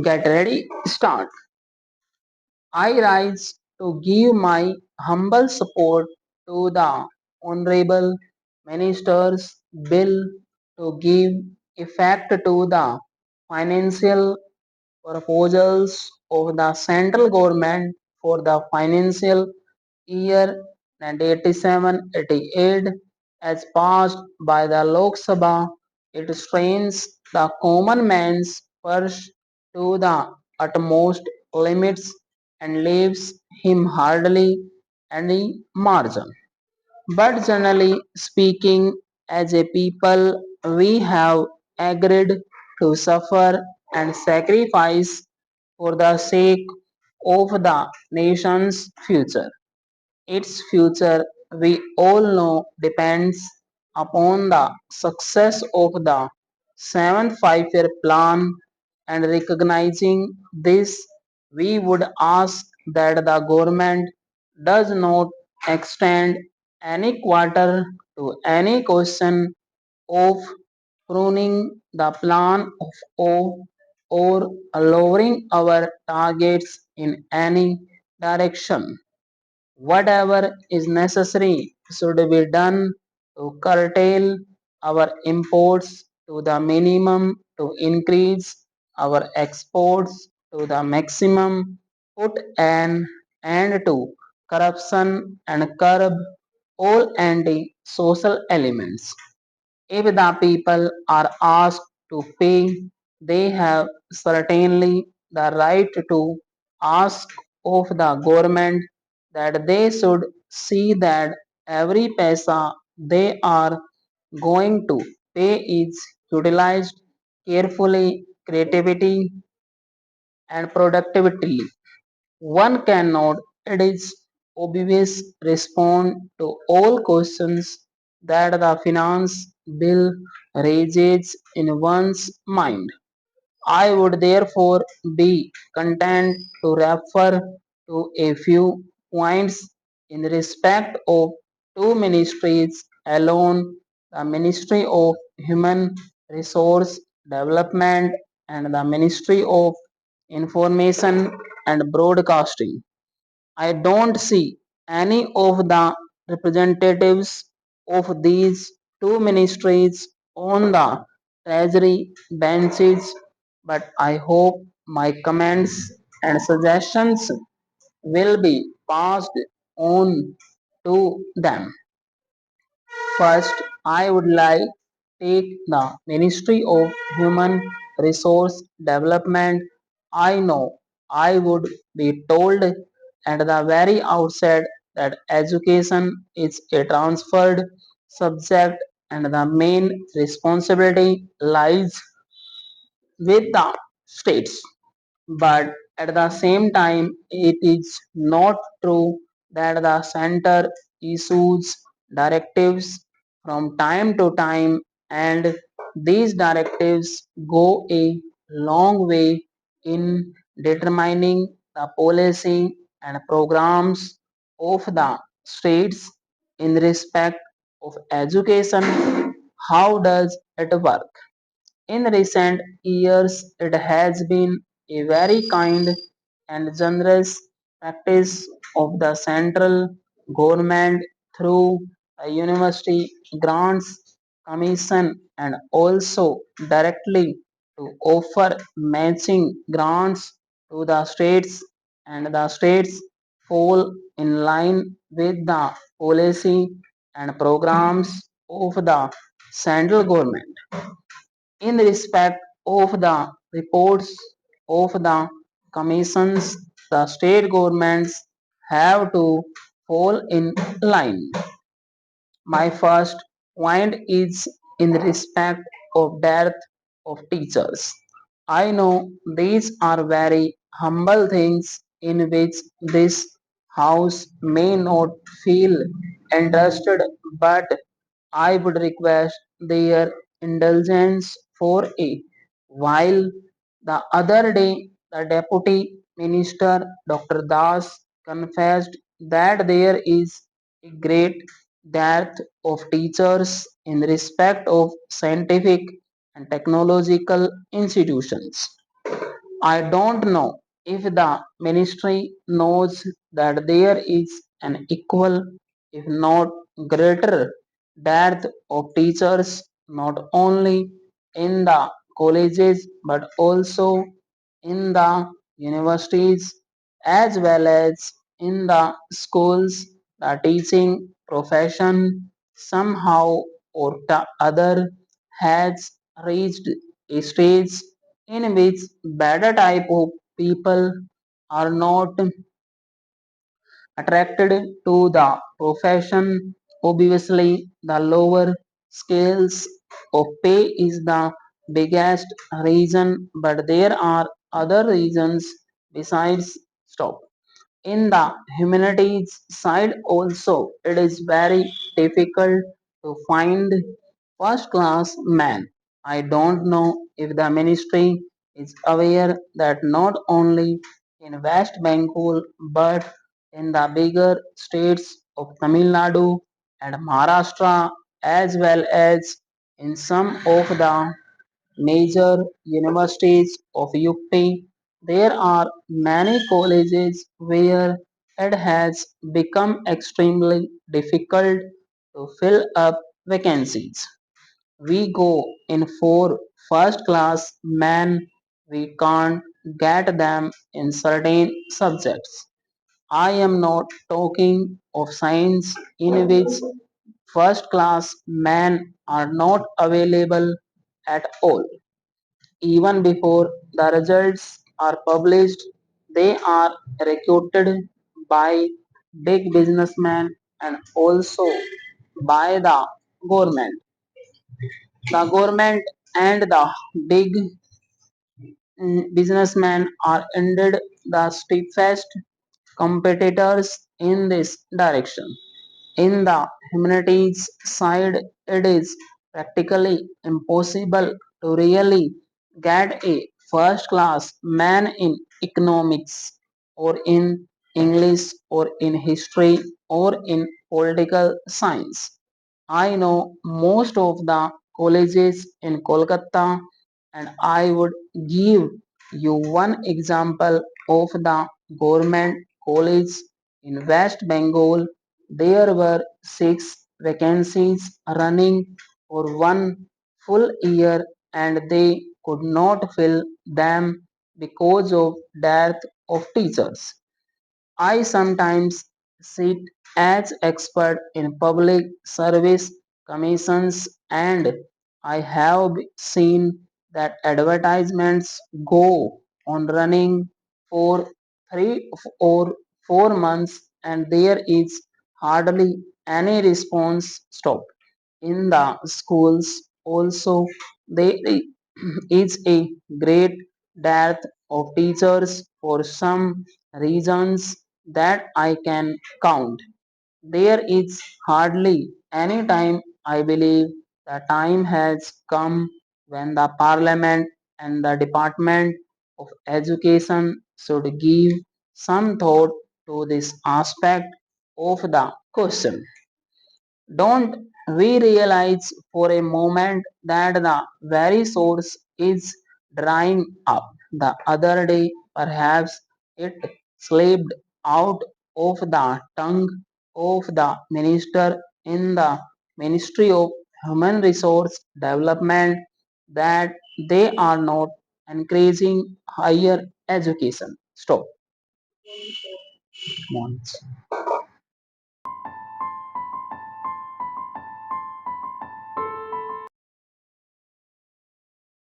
Get ready, start. I rise to give my humble support to the Honorable Minister's bill to give effect to the financial proposals of the central government for the financial year 1987-88 as passed by the Lok Sabha. It strains the common man's purse to the utmost limits and leaves him hardly any margin. But generally speaking, as a people, we have agreed to suffer and sacrifice for the sake of the nation's future. Its future, we all know, depends upon the success of the seventh five-year plan, and recognizing this, we would ask that the government does not extend any quarter to any question of pruning the plan of or lowering our targets in any direction. Whatever is necessary should be done to curtail our imports to the minimum, to increase our exports to the maximum, put an end to corruption and curb all anti-social elements. If the people are asked to pay, they have certainly the right to ask of the government that they should see that every paisa they are going to pay is utilized carefully, creativity, and productively. One cannot, it is obvious, respond to all questions that the finance bill raises in one's mind. I would therefore be content to refer to a few points in respect of two ministries alone, the Ministry of Human Resource Development and the Ministry of Information and Broadcasting. I don't see any of the representatives of these two ministries on the Treasury benches, but I hope my comments and suggestions will be passed on to them. First, I would like take the Ministry of Human Resource Development. I know I would be told at the very outset that education is a transferred subject and the main responsibility lies with the states. But at the same time, it is not true that the center issues directives from time to time, and these directives go a long way in determining the policy and programs of the states in respect of education. How does it work? In recent years, it has been a very kind and generous practice of the central government through the University Grants Commission and also directly to offer matching grants to the states, and the states fall in line with the policy and programs of the central government. In respect of the reports of the commissions, the state governments have to fall in line. My first point is in respect of death of teachers. I know these are very humble things in which this house may not feel interested, but I would request their indulgence for a while. The other day, the Deputy Minister Dr. Das confessed that there is a great dearth of teachers in respect of scientific and technological institutions. I don't know if the ministry knows that there is an equal, if not greater, dearth of teachers not only in the colleges but also in the universities as well as in the schools. The teaching profession somehow or the other has reached a stage in which better type of people are not attracted to the profession. Obviously, the lower scales of pay is the biggest reason, but there are other reasons besides stop. In the humanities side also, it is very difficult to find first class men. I don't know if the ministry is aware that not only in West Bengal but in the bigger states of Tamil Nadu and Maharashtra as well as in some of the major universities of UP, there are many colleges where it has become extremely difficult to fill up vacancies. We go in for first class men, we can't get them in certain subjects. I am not talking of science in which first class men are not available at all. Even before the results are published, they are recruited by big businessmen and also by the government. The government and the big businessmen are indeed the stiffest competitors in this direction. In the humanities side, it is practically impossible to really get a first class man in economics or in English or in history or in political science. I know most of the colleges in Kolkata, and I would give you one example of the government college in West Bengal. There were six vacancies running for one full year, and they could not fill them because of dearth of teachers. I sometimes sit as expert in public service commissions, and I have seen that advertisements go on running for 3 or 4 months and there is hardly any response stop. In the schools also there is a great dearth of teachers for some reasons that I can count. There is hardly any time. I believe the time has come when the Parliament and the Department of Education should give some thought to this aspect of the question. Don't we realize for a moment that the very source is drying up? The other day, perhaps it slipped out of the tongue of the minister in the Ministry of Human Resource Development that they are not encouraging higher education. Stop. Come on.